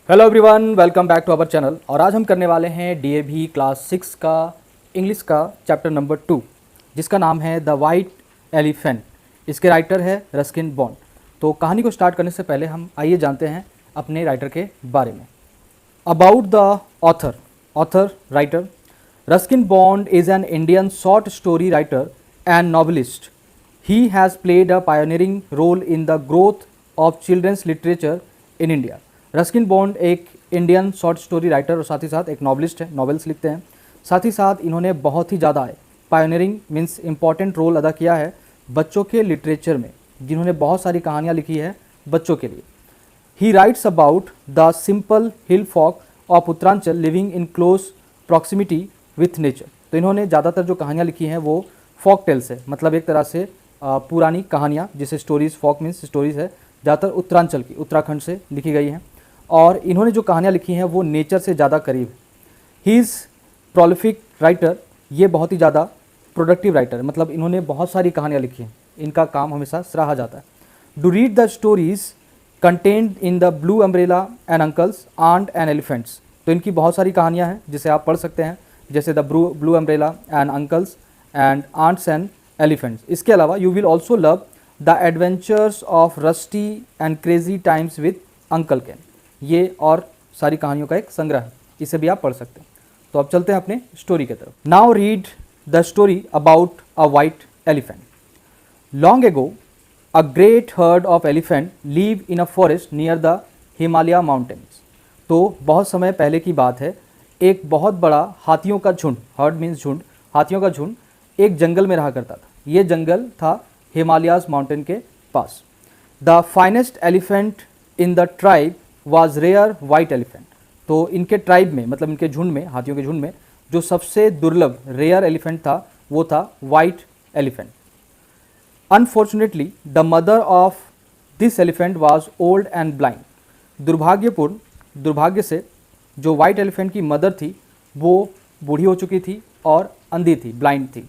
Hello everyone, welcome back to our channel. और आज हम करने वाले हैं डीएवी क्लास 6 का इंग्लिश का चैप्टर नंबर 2, जिसका नाम है द वाइट एलिफेंट। इसके राइटर है रस्किन बॉन्ड। तो कहानी को स्टार्ट करने से पहले हम आइए जानते हैं अपने राइटर के बारे में। About the author writer Ruskin Bond is an Indian short story writer and novelist. He has played a pioneering role in the growth of children's literature in India. Ruskin Bond एक Indian short story writer और साथ ही साथ एक novelist है, novels लिखते हैं। साथ ही साथ इन्होंने बहुत ही ज़्यादा पायोनियरिंग मीन्स इम्पॉर्टेंट रोल अदा किया है बच्चों के लिटरेचर में, जिन्होंने बहुत सारी कहानियाँ लिखी है बच्चों के लिए। He writes about the simple hill folk of Uttaranchal living in close proximity with nature. तो इन्होंने ज़्यादातर जो कहानियाँ लिखी हैं वो फॉक टेल्स है, मतलब एक तरह से पुरानी कहानियाँ, जिसे स्टोरीज़, फॉक मीन्स स्टोरीज़ है, ज़्यादातर उत्तरांचल की, उत्तराखंड से लिखी गई हैं। और इन्होंने जो कहानियाँ लिखी हैं वो नेचर से ज़्यादा करीब है। ही इज़ प्रोलिफिक राइटर, ये बहुत ही ज़्यादा प्रोडक्टिव राइटर है, मतलब इन्होंने बहुत सारी कहानियाँ लिखी हैं, इनका काम हमेशा सराहा जाता है। Do read the stories contained in the blue umbrella and uncles, aunt and elephants. तो इनकी बहुत सारी कहानियाँ हैं जिसे आप पढ़ सकते हैं, जैसे the blue umbrella and uncles and aunts and elephants. इसके अलावा you will also love the adventures of Rusty and crazy times with uncle Ken. ये और सारी कहानियों का एक संग्रह है, इसे भी आप पढ़ सकते हैं। तो अब चलते हैं अपने स्टोरी की तरफ। Now read the story about a white elephant. Long ago a great heard of elephant live in a forest near the Himalaya mountains. तो बहुत समय पहले की बात है, एक बहुत बड़ा हाथियों का झुंड, हर्ड मीन्स झुंड, हाथियों का झुंड एक जंगल में रहा करता था। ये जंगल था हिमालयाज माउंटेन के पास। The finest elephant in the tribe was rare white elephant. तो इनके ट्राइब में, मतलब इनके झुंड में, हाथियों के झुंड में जो सबसे दुर्लभ रेयर एलिफेंट था वो था white elephant. Unfortunately the mother of this elephant was old and blind. दुर्भाग्य से जो वाइट एलिफेंट की मदर थी वो बूढ़ी हो चुकी थी और अंधी थी, ब्लाइंड थी।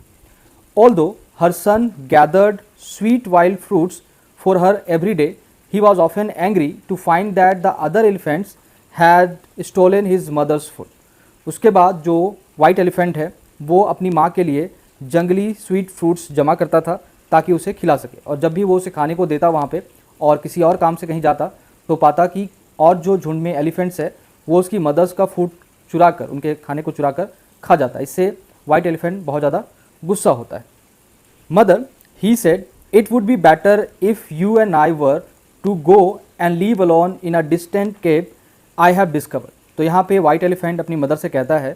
Although her son gathered sweet wild fruits for her every day, he was often angry to find that the other elephants had stolen his mother's food. उसके बाद जो वाइट एलिफेंट है वो अपनी माँ के लिए जंगली स्वीट फ्रूट्स जमा करता था ताकि उसे खिला सके, और जब भी वो उसे खाने को देता वहाँ पे और किसी और काम से कहीं जाता तो पाता कि और जो झुंड में एलिफेंट्स है वो उसकी मदर्स का फूड चुरा कर, उनके खाने को चुरा कर खा जाता है। इससे वाइट एलिफेंट बहुत ज़्यादा गुस्सा होता है। Mother, he said, it would be better if you and I were to go and leave alone in a distant cave I have discover. तो यहाँ पे वाइट एलिफेंट अपनी मदर से कहता है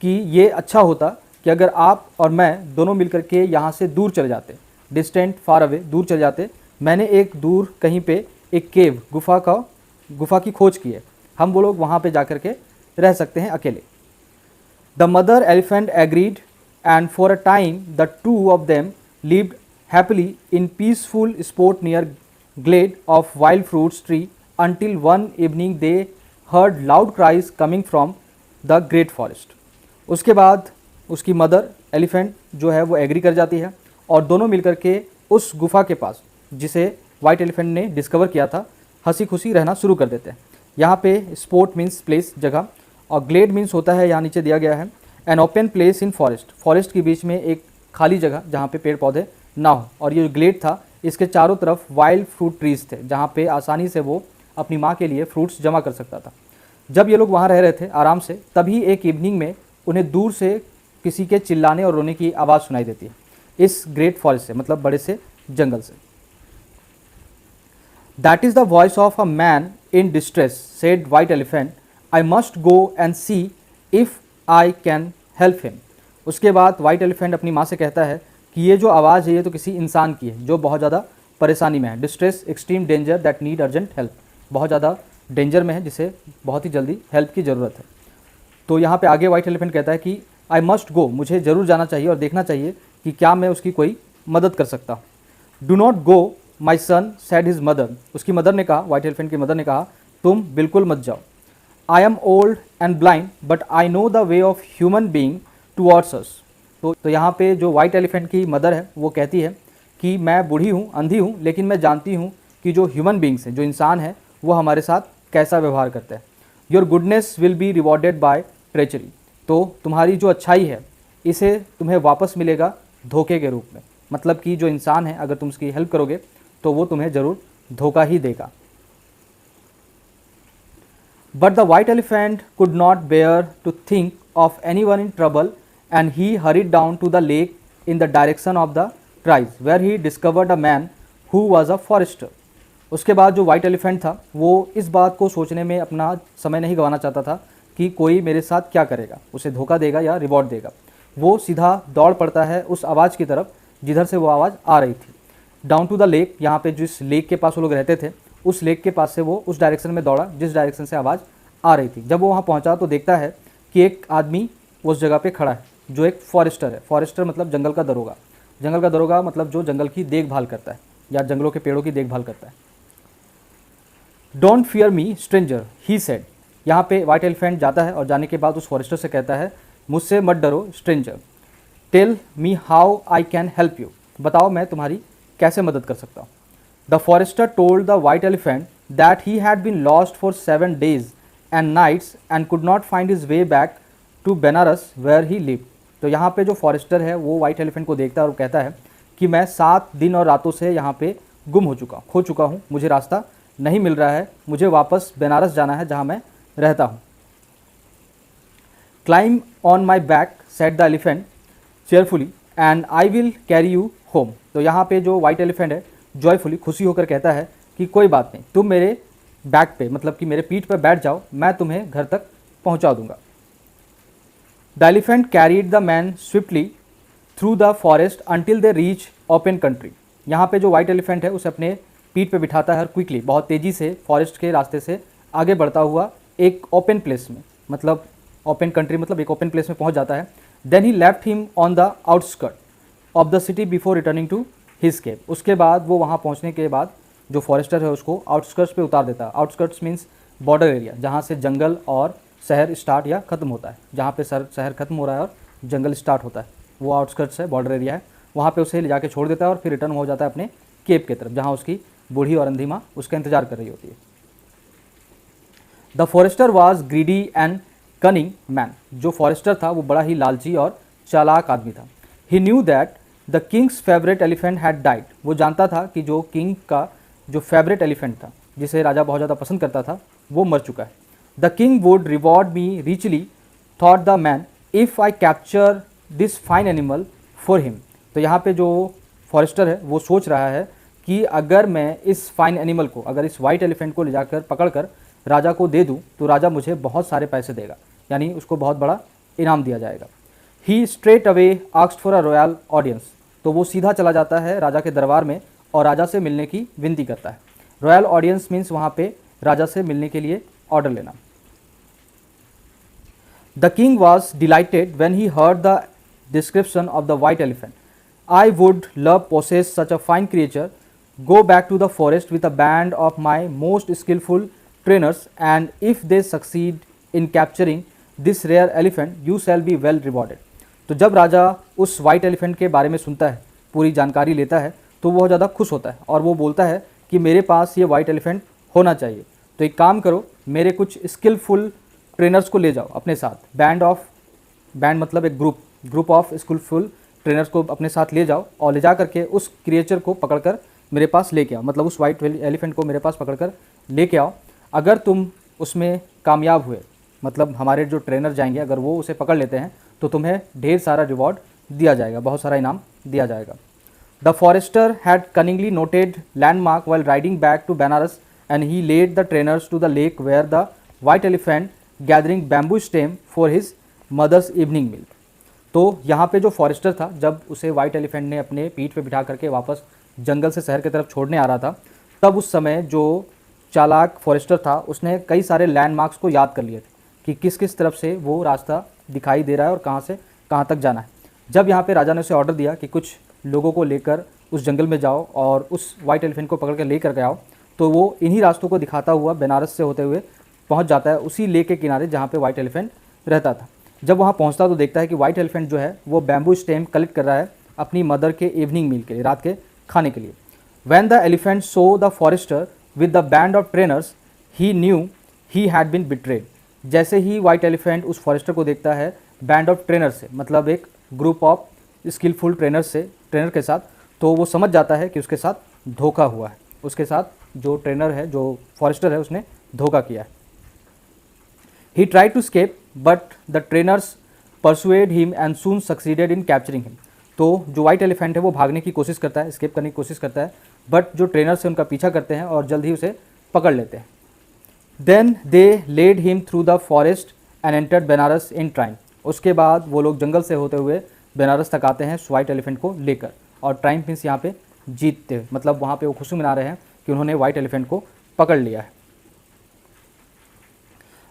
कि ये अच्छा होता कि अगर आप और मैं दोनों मिलकर के यहाँ से दूर चले जाते, डिस्टेंट, फार अवे, दूर चले जाते। मैंने एक दूर कहीं पे एक केव, गुफा की खोज की है, हम वो लोग वहाँ पे जा कर के रह सकते हैं अकेले। The mother elephant agreed and for a time the two of them lived happily in peaceful spot near glade of wild fruits tree until one evening they heard loud cries coming from the great forest. उसके बाद उसकी mother elephant जो है वो agree कर जाती है और दोनों मिलकर के उस गुफा के पास, जिसे वाइट एलिफेंट ने डिस्कवर किया था, हंसी खुशी रहना शुरू कर देते हैं। यहाँ पे स्पॉट मीन्स प्लेस, जगह, और ग्लेड मीन्स होता है, यहाँ नीचे दिया गया है, an open place in forest, forest के बीच में एक खाली जगह जहाँ पे पेड़ पौधे ना हो। और ये जो ग्लेड था इसके चारों तरफ वाइल्ड फ्रूट ट्रीज थे, जहाँ पे आसानी से वो अपनी माँ के लिए फ्रूट्स जमा कर सकता था। जब ये लोग वहाँ रह रहे थे आराम से, तभी एक इवनिंग में उन्हें दूर से किसी के चिल्लाने और रोने की आवाज़ सुनाई देती है, इस ग्रेट फॉरेस्ट से, मतलब बड़े से जंगल से। That is the voice of a man in distress, said white elephant, I must go and C if I can help him. उसके बाद वाइट एलिफेंट अपनी माँ से कहता है कि ये जो आवाज़ है ये तो किसी इंसान की है जो बहुत ज़्यादा परेशानी में है। Distress, extreme danger that need urgent help, बहुत ज़्यादा डेंजर में है जिसे बहुत ही जल्दी हेल्प की ज़रूरत है। तो यहाँ पे आगे वाइट एलिफेंट कहता है कि आई मस्ट गो, मुझे ज़रूर जाना चाहिए और देखना चाहिए कि क्या मैं उसकी कोई मदद कर सकता हूँ। Do not go my son, said his mother. उसकी मदर ने कहा, वाइट एलिफेंट की मदर ने कहा, तुम बिल्कुल मत जाओ। I am old and blind but I know the way of human being towards अस। तो यहाँ पे जो वाइट एलिफेंट की मदर है वो कहती है कि मैं बूढ़ी हूँ, अंधी हूँ, लेकिन मैं जानती हूँ कि जो ह्यूमन बींग्स हैं, जो इंसान है, वो हमारे साथ कैसा व्यवहार करते हैं। Your goodness will be rewarded by treachery. तो तुम्हारी जो अच्छाई है इसे तुम्हें वापस मिलेगा धोखे के रूप में। मतलब कि जो इंसान है अगर तुम उसकी हेल्प करोगे तो वो तुम्हें ज़रूर धोखा ही देगा। But the white elephant could not bear to think of anyone in trouble and he hurried down to the lake in the direction of the cries where he discovered a man who was a forester. उसके बाद जो white elephant था वो इस बात को सोचने में अपना समय नहीं गंवाना चाहता था कि कोई मेरे साथ क्या करेगा, उसे धोखा देगा या रिवॉर्ड देगा। वो सीधा दौड़ पड़ता है उस आवाज़ की तरफ जिधर से वो आवाज़ आ रही थी। डाउन टू द लेक, यहाँ पे जिस लेक के पास वो लोग रहते थे उस लेक के पास से वो उस डायरेक्शन में दौड़ा जिस डायरेक्शन से आवाज़ आ रही थी। जब वो वहाँ पहुँचा तो देखता है कि एक आदमी उस जगह पे खड़ा है जो एक फॉरेस्टर है। फॉरेस्टर मतलब जंगल का दरोगा। जंगल का दरोगा मतलब जो जंगल की देखभाल करता है या जंगलों के पेड़ों की देखभाल करता है। Don't fear me stranger he said. यहाँ पे वाइट एलिफेंट जाता है और जाने के बाद उस फॉरेस्टर से कहता है मुझसे मत डरो stranger. Tell me how I can help you. बताओ मैं तुम्हारी कैसे मदद कर सकता हूँ। The forester told the white elephant that he had been lost for 7 days and nights and could not find his way back to Banaras where he live. तो यहाँ पे जो फॉरेस्टर है वो वाइट एलिफेंट को देखता है और कहता है कि मैं 7 दिन और रातों से यहाँ पे गुम खो चुका हूँ, मुझे रास्ता नहीं मिल रहा है, मुझे वापस बनारस जाना है जहाँ मैं रहता हूँ। Climb on my back said the elephant cheerfully and I will carry you home. तो यहाँ पे जो वाइट एलिफेंट है जॉयफुली खुशी होकर कहता है कि कोई बात नहीं, तुम मेरे बैक पे मतलब कि मेरे पीठ पर बैठ जाओ, मैं तुम्हें घर तक पहुँचा दूंगा। The elephant carried the man swiftly through the forest until they reach open country. यहाँ पे जो वाइट एलिफेंट है उसे अपने पीठ पे बिठाता है और क्विकली बहुत तेज़ी से फॉरेस्ट के रास्ते से आगे बढ़ता हुआ एक ओपन प्लेस में, मतलब ओपन कंट्री मतलब एक ओपन प्लेस में पहुँच जाता है। Then he left him on the outskirt of the city before returning to his cave. उसके बाद वो वहाँ पहुँचने के बाद जो फॉरेस्टर है उसको आउटस्कर्ट्स पे उतार देता है। आउटस्कर्ट्स मीन्स बॉर्डर एरिया, जहाँ से जंगल और शहर स्टार्ट या ख़त्म होता है। जहाँ पे शहर ख़त्म हो रहा है और जंगल स्टार्ट होता है वो आउटस्कर्ट्स है, बॉर्डर एरिया है। वहाँ पे उसे ले जाके छोड़ देता है और फिर रिटर्न हो जाता है अपने केव की तरफ जहाँ उसकी बूढ़ी और अंधी माँ उसका इंतजार कर रही होती है। The forester was greedy and cunning man. जो फॉरेस्टर था वो बड़ा ही लालची और चालाक आदमी था। He knew that the king's favourite elephant had died. वो जानता था कि जो किंग का जो फेवरेट एलिफेंट था, जिसे राजा बहुत ज़्यादा पसंद करता था, वो मर चुका है। The king would reward me richly thought the man if I capture this fine animal for him. तो यहाँ पे जो फॉरेस्टर है वो सोच रहा है कि अगर मैं इस फाइन एनिमल को, अगर इस वाइट एलिफेंट को ले जाकर पकड़कर राजा को दे दूँ तो राजा मुझे बहुत सारे पैसे देगा, यानी उसको बहुत बड़ा इनाम दिया जाएगा। He straight away asked for a royal audience. तो वो सीधा चला जाता है राजा के दरबार में और राजा से मिलने की विनती करता है। रॉयल ऑडियंस मीन्स वहाँ पे राजा से मिलने के लिए ऑर्डर लेना। The king was delighted when he heard the description of the white elephant. I would love possess such a fine creature, go back to the forest with a band of my most skillful trainers and if they succeed in capturing this rare elephant you shall be well rewarded। तो जब राजा उस white elephant के बारे में सुनता है, पूरी जानकारी लेता है, तो वो बहुत ज़्यादा खुश होता है और वो बोलता है कि मेरे पास ये वाइट एलिफेंट होना चाहिए। तो एक काम करो, मेरे कुछ स्किलफुल ट्रेनर्स को ले जाओ अपने साथ। बैंड मतलब एक ग्रुप ऑफ स्किलफुल ट्रेनर्स को अपने साथ ले जाओ और ले जा करके उस क्रिएचर को पकड़कर मेरे पास लेके आओ, मतलब उस वाइट एलिफेंट को मेरे पास पकड़कर लेके आओ। अगर तुम उसमें कामयाब हुए, मतलब हमारे जो ट्रेनर जाएंगे, अगर वो उसे पकड़ लेते हैं तो तुम्हें ढेर सारा रिवॉर्ड दिया जाएगा, बहुत सारा इनाम दिया जाएगा। The forester had cunningly noted landmark while riding back to Banaras and he led the trainers to the lake where the white elephant gathering bamboo stem for his mother's evening meal. तो यहाँ पे जो फॉरेस्टर था, जब उसे white elephant ने अपने पीठ पे बिठा करके वापस जंगल से शहर की तरफ छोड़ने आ रहा था, तब उस समय जो चालाक फॉरेस्टर था उसने कई सारे लैंडमार्क्स को याद कर लिए थे कि किस किस तरफ से वो रास्ता दिखाई दे रहा है और कहाँ से कहाँ तक जाना है। जब यहाँ पे राजा ने उसे ऑर्डर दिया कि कुछ लोगों को लेकर उस जंगल में जाओ और उस वाइट एलिफेंट को पकड़ कर लेकर के आओ, तो वो इन्हीं रास्तों को दिखाता हुआ बनारस से होते हुए पहुँच जाता है उसी लेक के किनारे जहाँ पर वाइट एलिफेंट रहता था। जब वहाँ पहुँचता तो देखता है कि वाइट एलिफेंट जो है वो बैम्बू स्टेम कलेक्ट कर रहा है अपनी मदर के इवनिंग मील के लिए, रात के खाने के लिए। When the elephant saw the forester with the band of trainers, he knew he had been betrayed। जैसे ही वाइट एलिफेंट उस फॉरेस्टर को देखता है बैंड ऑफ ट्रेनर से, मतलब एक ग्रुप ऑफ स्किलफुल ट्रेनर के साथ, तो वो समझ जाता है कि उसके साथ धोखा हुआ है, उसके साथ जो ट्रेनर है, जो फॉरेस्टर है, उसने धोखा किया है। He try to escape but the trainers persuade him and soon succeeded in capturing him. तो जो वाइट एलिफेंट है वो भागने की कोशिश करता है, स्केप करने की कोशिश करता है, बट जो ट्रेनर्स है उनका पीछा करते हैं और जल्द ही उसे पकड़ लेते हैं। Then they led him through the forest and entered Banaras in triumph. उसके बाद वो लोग जंगल से होते हुए बनारस तक आते हैं वाइट एलिफेंट को लेकर, और ट्राइम मीन्स यहाँ पे जीतते हुए, मतलब वहाँ पे वो खुशी मना रहे हैं कि उन्होंने वाइट एलिफेंट को पकड़ लिया है।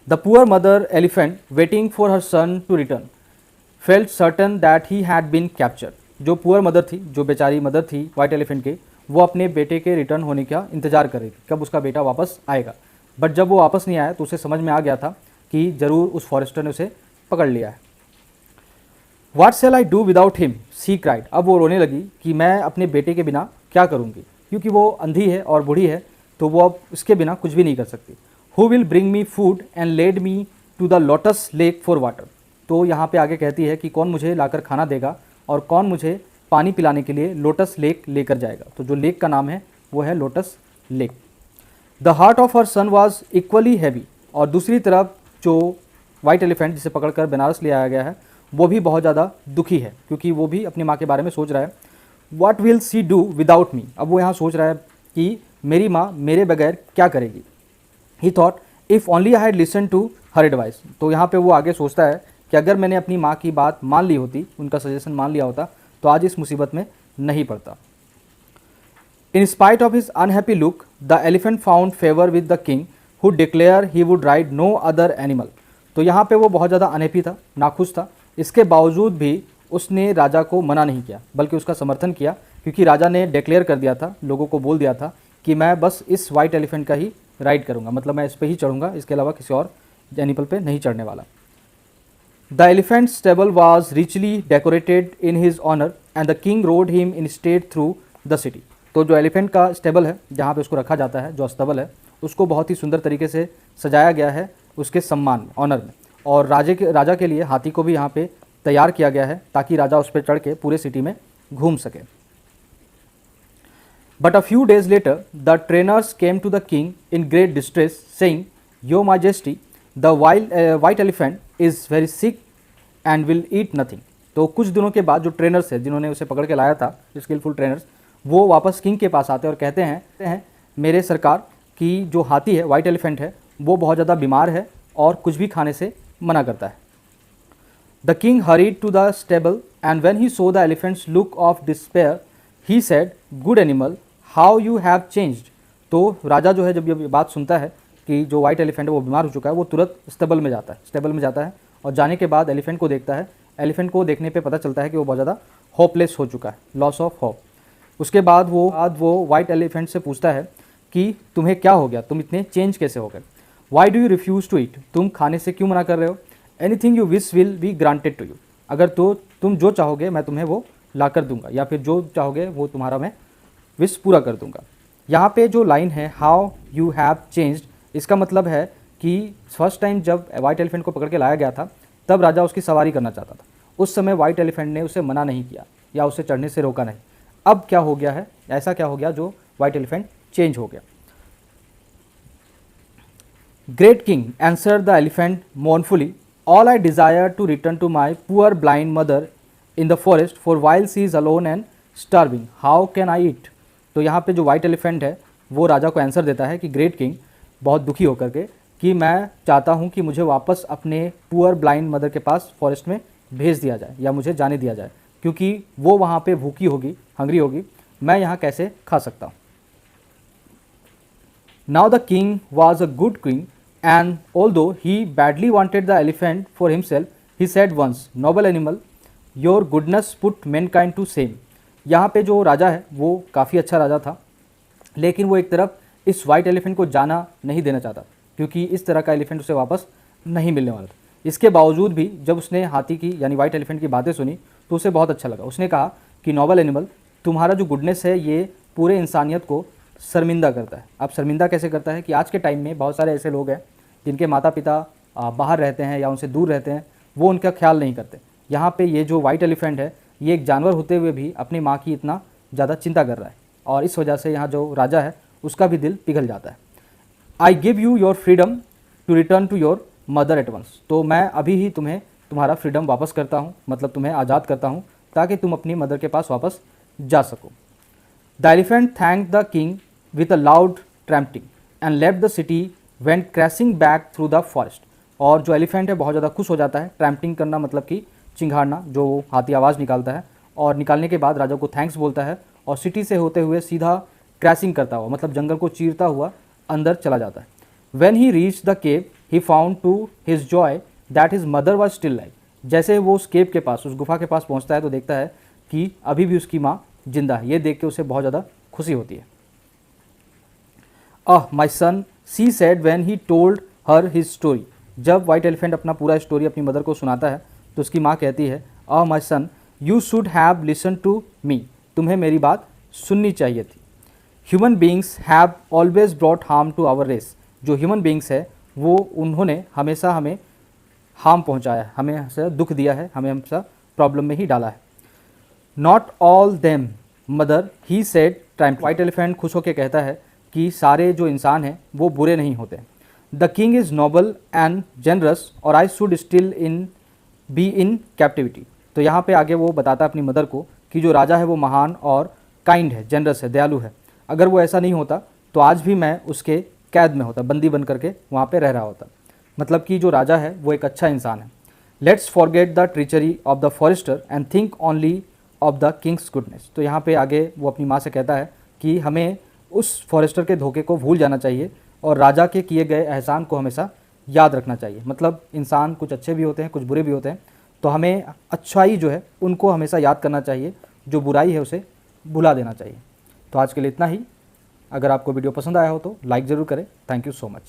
The poor mother elephant waiting for her son to return felt certain that he had been captured. जो पुअर मदर थी, जो बेचारी मदर थी वाइट एलिफेंट की, वो अपने बेटे के रिटर्न होने का इंतजार कर रही थी, कब उसका बेटा वापस आएगा। बट जब वो वापस नहीं आया तो उसे समझ में आ गया था कि ज़रूर उस फॉरेस्टर ने उसे पकड़ लिया है। What shall I do without him, she cried. अब वो रोने लगी कि मैं अपने बेटे के बिना क्या करूँगी, क्योंकि वो अंधी है और बूढ़ी है, तो वो अब उसके बिना कुछ भी नहीं कर सकती। Who will bring me food and lead me to the lotus lake for water. तो यहाँ पे आगे कहती है कि कौन मुझे लाकर खाना देगा और कौन मुझे पानी पिलाने के लिए लोटस लेक लेकर जाएगा। तो जो लेक का नाम है वो है lotus lake. The heart of her son was equally heavy. और दूसरी तरफ जो वाइट एलिफेंट जिसे पकड़कर बनारस ले आया गया है वो भी बहुत ज़्यादा दुखी है, क्योंकि वो भी अपनी माँ के बारे में सोच रहा है। What will see do without me. अब वो यहाँ सोच रहा है कि मेरी माँ मेरे बगैर क्या करेगी। He thought if only I had listen to her advice. तो यहाँ पे वो आगे सोचता है कि अगर मैंने अपनी माँ की बात मान ली होती, उनका सजेशन मान लिया होता, तो आज इस मुसीबत में नहीं पड़ता। In spite of his unhappy look the elephant found favour with the king who declare he would ride no other animal. तो यहाँ पे वो बहुत ज़्यादा अनहैप्पी था, नाखुश था। इसके बावजूद भी उसने राजा को मना नहीं किया, बल्कि उसका समर्थन किया, क्योंकि राजा ने डिक्लेयर कर दिया था, लोगों को बोल दिया था कि मैं बस इस वाइट एलिफेंट का ही राइड करूँगा, मतलब मैं इस पर ही चढ़ूँगा, इसके अलावा किसी और एनिमल पे नहीं चढ़ने वाला। The elephant stable was richly decorated in his honour and the king rode him in state through the city. तो जो एलिफेंट का स्टेबल है, जहाँ पे उसको रखा जाता है, जो अस्तबल है, उसको बहुत ही सुंदर तरीके से सजाया गया है उसके सम्मान में, ऑनर में। और राजा के लिए हाथी को भी यहाँ पे तैयार किया गया है, ताकि राजा उस पर चढ़ के पूरे सिटी में घूम सके। But a few days later the trainers came to the king in great distress saying your majesty the white elephant is very sick and will eat nothing. तो कुछ दिनों के बाद जो ट्रेनर्स है, जिन्होंने उसे पकड़ के लाया था, स्किलफुल ट्रेनर्स, वो वापस किंग के पास आते हैं और कहते हैं मेरे सरकार की जो हाथी है, वाइट एलिफेंट है, वो बहुत ज़्यादा बीमार है और कुछ भी खाने से मना करता है। The king hurried to the stable and when he saw the elephant's look of despair he said good animal how you have changed. तो राजा जो है जब ये बात सुनता है कि जो वाइट एलिफेंट है वो बीमार हो चुका है, वो तुरंत स्टेबल में जाता है और जाने के बाद एलिफेंट को देखता है। एलिफेंट को देखने पे पता चलता है कि वो बहुत ज़्यादा होपलेस हो चुका है, लॉस ऑफ होप। उसके बाद वो वाइट एलिफेंट से पूछता है कि तुम्हें क्या हो गया, तुम इतने चेंज कैसे हो गए। Why do you refuse to eat, तुम खाने से क्यों मना कर रहे हो। Anything you wish will be granted to you, अगर तो तुम जो चाहोगे मैं तुम्हें वो ला कर दूंगा, या फिर जो चाहोगे वो तुम्हारा मैं विश पूरा कर दूंगा। यहाँ पे जो लाइन है हाउ यू हैव चेंज्ड, इसका मतलब है कि फर्स्ट टाइम जब वाइट एलिफेंट को पकड़ के लाया गया था, तब राजा उसकी सवारी करना चाहता था। उस समय वाइट एलिफेंट ने उसे मना नहीं किया या उसे चढ़ने से रोका नहीं। अब क्या हो गया है, ऐसा क्या हो गया जो वाइट एलिफेंट चेंज हो गया। Great king answered the elephant mournfully all I desire to return to my poor blind mother in the forest for while she is alone and starving how can I eat. तो यहाँ पे जो white elephant है वो राजा को answer देता है कि ग्रेट किंग, बहुत दुखी होकर के, कि मैं चाहता हूँ कि मुझे वापस अपने पुअर ब्लाइंड मदर के पास फॉरेस्ट में भेज दिया जाए या मुझे जाने दिया जाए, क्योंकि वो वहाँ पे भूखी होगी, हंग्री होगी, मैं यहाँ कैसे खा सकता हूँ। Now the king was a good king and although he badly wanted the elephant for himself he said once noble animal your goodness put mankind to shame. यहाँ पे जो राजा है वो काफ़ी अच्छा राजा था, लेकिन वो एक तरफ इस वाइट एलिफेंट को जाना नहीं देना चाहता, क्योंकि इस तरह का एलिफेंट उसे वापस नहीं मिलने वाला था। इसके बावजूद भी जब उसने हाथी की यानी वाइट एलिफेंट की बातें सुनी तो उसे बहुत अच्छा लगा। उसने कहा कि नोबल एनिमल, तुम्हारा जो गुडनेस है ये पूरे इंसानियत को शर्मिंदा करता है। अब शर्मिंदा कैसे करता है कि आज के टाइम में बहुत सारे ऐसे लोग हैं जिनके माता पिता बाहर रहते हैं या उनसे दूर रहते हैं वो उनका ख्याल नहीं करते। यहाँ पे ये जो वाइट एलिफेंट है ये एक जानवर होते हुए भी अपनी माँ की इतना ज़्यादा चिंता कर रहा है और इस वजह से यहाँ जो राजा है उसका भी दिल पिघल जाता है। I give you your freedom to return to your mother at once. तो मैं अभी ही तुम्हें तुम्हारा फ्रीडम वापस करता हूँ, मतलब तुम्हें आज़ाद करता हूँ ताकि तुम अपनी मदर के पास वापस जा सको। The elephant thank the king with a loud trumpeting and left the city went crashing back through the forest. और जो एलिफेंट है बहुत ज़्यादा खुश हो जाता है। ट्रैम्पटिंग करना मतलब कि चिंघाड़ना, जो हाथी आवाज़ निकालता है, और निकालने के बाद राजा को थैंक्स बोलता है और सिटी से होते हुए सीधा क्रैशिंग करता हुआ, मतलब जंगल को चीरता हुआ अंदर चला जाता है। When he reached the cave, he found to his joy that his mother was still alive. जैसे वो उस केव के पास, उस गुफा के पास पहुंचता है तो देखता है कि अभी भी उसकी माँ जिंदा है। ये देख के उसे बहुत ज़्यादा खुशी होती है। my son, she said when he told her his story. जब वाइट एलिफेंट अपना पूरा स्टोरी अपनी मदर को सुनाता है तो उसकी माँ कहती है, my son, you should have listened to me. तुम्हें मेरी बात सुननी चाहिए थी। Human beings have always brought harm to our race. जो ह्यूमन बींग्स है वो उन्होंने हमेशा हमें हार्म पहुंचाया है, हमें हमेशा दुख दिया है, हमें हमेशा प्रॉब्लम में ही डाला है। Not all them mother he said triumph. White elephant खुश होकर कहता है कि सारे जो इंसान हैं वो बुरे नहीं होते। The king is noble and generous और I should still be in captivity. तो यहाँ पे आगे वो बताता है अपनी मदर को कि जो राजा है वो महान और काइंड है, जनरस है, दयालु है। अगर वो ऐसा नहीं होता तो आज भी मैं उसके कैद में होता, बंदी बन करके वहाँ पे रह रहा होता। मतलब कि जो राजा है वो एक अच्छा इंसान है। Let's forget the treachery of the forester and think only of the king's goodness. तो यहाँ पे आगे वो अपनी माँ से कहता है कि हमें उस फॉरेस्टर के धोखे को भूल जाना चाहिए और राजा के किए गए एहसान को हमेशा याद रखना चाहिए। मतलब इंसान कुछ अच्छे भी होते हैं, कुछ बुरे भी होते हैं, तो हमें अच्छाई जो है उनको हमेशा याद करना चाहिए, जो बुराई है उसे भुला देना चाहिए। तो आज के लिए इतना ही। अगर आपको वीडियो पसंद आया हो तो लाइक ज़रूर करें। Thank you so much.